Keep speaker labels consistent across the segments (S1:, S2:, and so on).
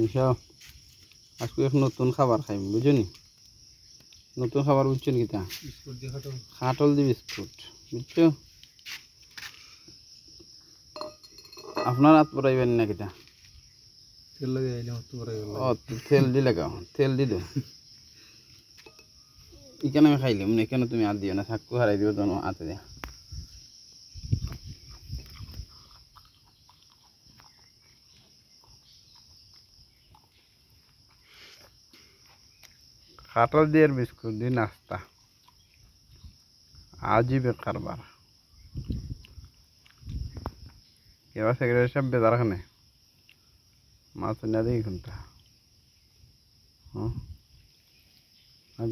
S1: বুঝছো আজকে এক নতুন খাবার খাইম বুঝছো নতুন খাবার বুঝছো কিতা খাটল দি বিস্কুট বুঝছো আপনার হাত পরাইবেন না কিতা
S2: তেল লাগে আইলে হাত পরাই গেল
S1: ও তেল দি লাগাও তেল দি দাও এখানে আমি খাইলাম না এখানে তুমি হাত দিও না থাকু হারাই দিও তো হাতে দিয়া খাটল দিয়ে বিস্কুট দিয়ে নাস্তা আজীবে কারবার এবার সেক্রেটারি সাহেব বেজার খানে মাছ না দেখি কোনটা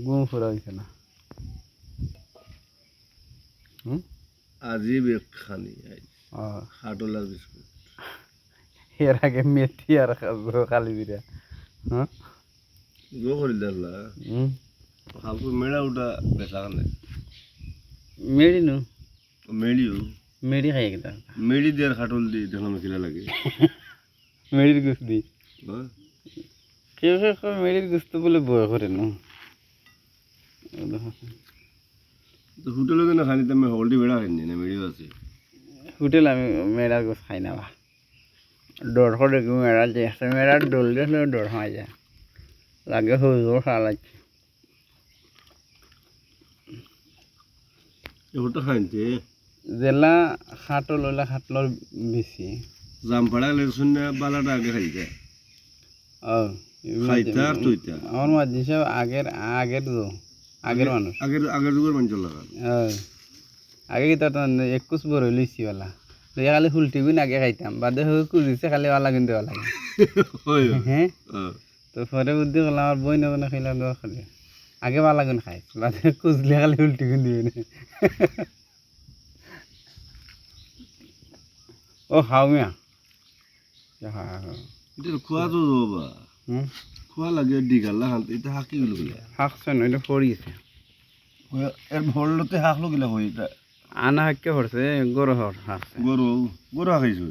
S1: ঘুম ফুরা হয়েছে না
S2: আজিব এক খানি খাটলার বিস্কুট
S1: এর আগে মেথি আর কালি বিরা
S2: গো করি দেখলা হালকা মেড়া উঠা বেচা কানে
S1: মেড়ি নু
S2: মেড়িও
S1: মেড়ি খাই কিতা
S2: মেড়ি দিয়ে খাটল দি দেখলাম কিলা লাগে
S1: মেড়ির গুছ দি কেউ কেউ মেড়ির গুস্ত বলে বয় করে নু
S2: তো হোটেলে না খানি তো আমি হলদি বেড়া খাইনি না মেড়িও আছে
S1: হোটেল আমি মেড়ার গোছ খাই না বা ডর করে মেড়ার যে একটা মেড়ার ডোল দেখলে ডর হয় যায় লাগে হয়ে খাওয়া লাগছে
S2: ওটা খাইতে
S1: জেলা খাটল ওলা খাটলর বেশি
S2: জামপাড়া লেগছুন না বালাটা আগে খাইতে খাইতা আর তুইতা
S1: আমার মাঝি সব আগের মানুষ
S2: আগের যুগের মানুষ লাগা
S1: আগে কি তার 21 বড় লইছি ওলা খালি ফুলটিগুন আগে খাইতাম বাদে হয়ে কুজিছে খালি ওলা কিন্তু ওলা হ্যাঁ তো পরে বুদ্ধি করলাম আমার বই নবনে খাইলাম খালি আগে ওলা গুণ খাই বাদে কুজলে খালি ফুলটিগুন দিবে না ও খাও মিয়া
S2: এটা খোয়া তো বাবা খোয়া লাগে ডিগাল্লা হান এটা হাকি গেল গিলা
S1: হাকছে না এটা পড়িছে
S2: এর ভরলতে হাকলো গিলা হই এটা
S1: আনা হাক্কে পড়ছে গরু হাকছে
S2: গরু হাকাইছো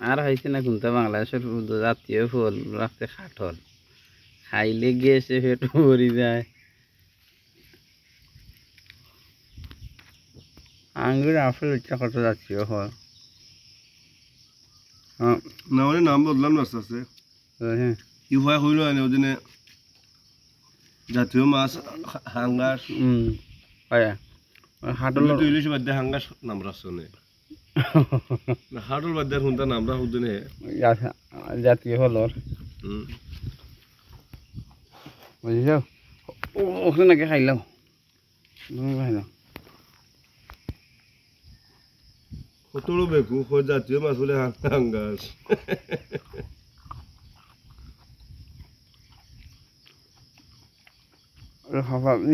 S1: আর হয়েছে না কোনটা বাংলাদেশের জাতীয় ফল রাখতে খাটল খাইলে গেছে পেট ভরি যায় আঙ্গুর আপেল ইচ্ছা কত জাতীয় ফল
S2: না মানে নাম বদলাম আস্তে আস্তে ইউফাই হইল আনে ওদিনে জাতীয় মাছ হাঙ্গাস
S1: হাটল
S2: ইলিশ বাদ দিয়ে হাঙ্গাস নাম রাখছে হাটল বাদ দিয়ে শুনতা নাম রাখ ওদিনে
S1: জাতীয় ফলর বুঝিস ওখানে নাকি খাইলাম খাইলাম
S2: কতলো বেকু জাতীয় মাছ বলে হাঙ্গাস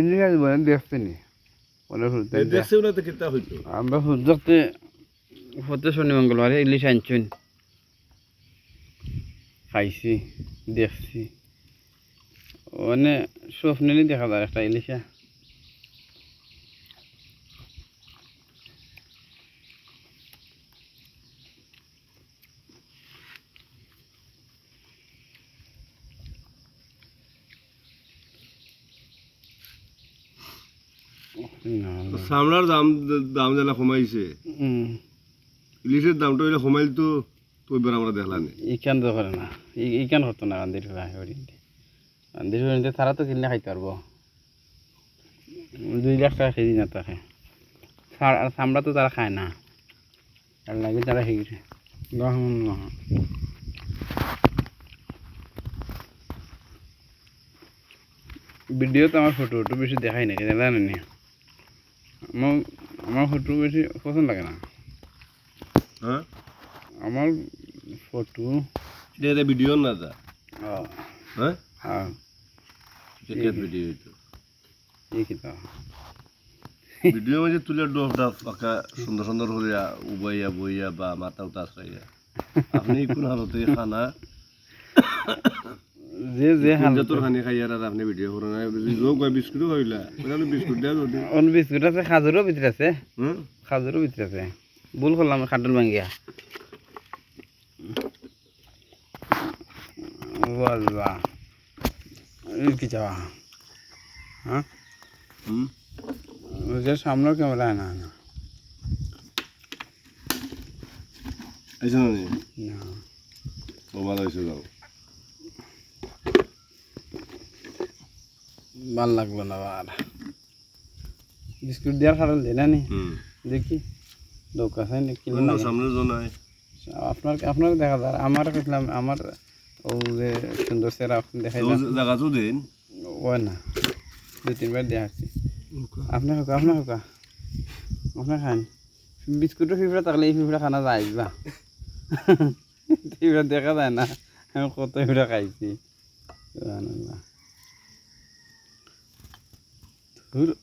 S1: ইলিশ বলে দেখতে নি
S2: দেখছে না তো কেতা হইতো
S1: আমরা সূর্যতে হতে শনি মঙ্গলবারে ইলিশ আনছুন খাইছি দেখছি মানে স্বপ্নেরই দেখা যায় একটা ইলিশা
S2: সামলার দাম যেন কমাইছে ইলিশের দামটা ওইটা কমাইল তো এবার আমরা দেখলাম
S1: ইকান তো করে না ইকান হতো না রান্দির রান্দির তারা তো কিনলে খাইতে পারবো 2 লাখ টাকা কেজি না তাকে আর চামড়া তো তারা খায় না তার লাগে তারা খেয়েছে ভিডিওতে আমার ফটো বেশি দেখাই না জানেন নি আমার ফটো বেশি পছন্দ লাগে না
S2: হ্যাঁ
S1: আমার ফটো
S2: এটা ভিডিও না দা হ্যাঁ
S1: হ্যাঁ
S2: এটা ভিডিও তো
S1: এই কিতা
S2: ভিডিও মানে তুলে ডোফটা পাকা সুন্দর সুন্দর হইয়া উবাইয়া বইয়া বা মাথা উতাস খাইয়া আপনি কোন হালতে খানা
S1: যে যে হাল
S2: তোর খানি খাই আর আপনি ভিডিও করেন যোগ বিস্কুটও খাইলা ওখানে বিস্কুট দেওয়া যদি
S1: অন বিস্কুট আছে খাজুরও ভিতরে আছে
S2: হুম
S1: খাজুরও ভিতরে আছে ভুল করলাম খাটুল ভাঙ্গিয়া বাহ কি চাওয়া হ্যাঁ
S2: হুম
S1: যে সামনের ক্যামেরা না না
S2: আইসো না নি?
S1: না
S2: ও ভালো হয়েছে যাও
S1: ভাল লাগলো না আর বিস্কুট দেওয়ার খারাপ দেয় না নি
S2: হুম
S1: দেখি দোকান আছে নি কিলো
S2: অন্য
S1: লাগে
S2: সামনে জনায়
S1: আপনার দেখা যায় আমার কইলাম আমার ও যে সুন্দর সেরা দেখাইলাম
S2: জায়গা তো দিন
S1: ও না 2-3 বার দেখাচ্ছি আপনার হোক আপনার খান বিস্কুটের ফিফড়া থাকলে এই ফিফড়া খানা যায় বা ফিফড়া দেখা যায় না আমি কত ফিফড়া খাইছি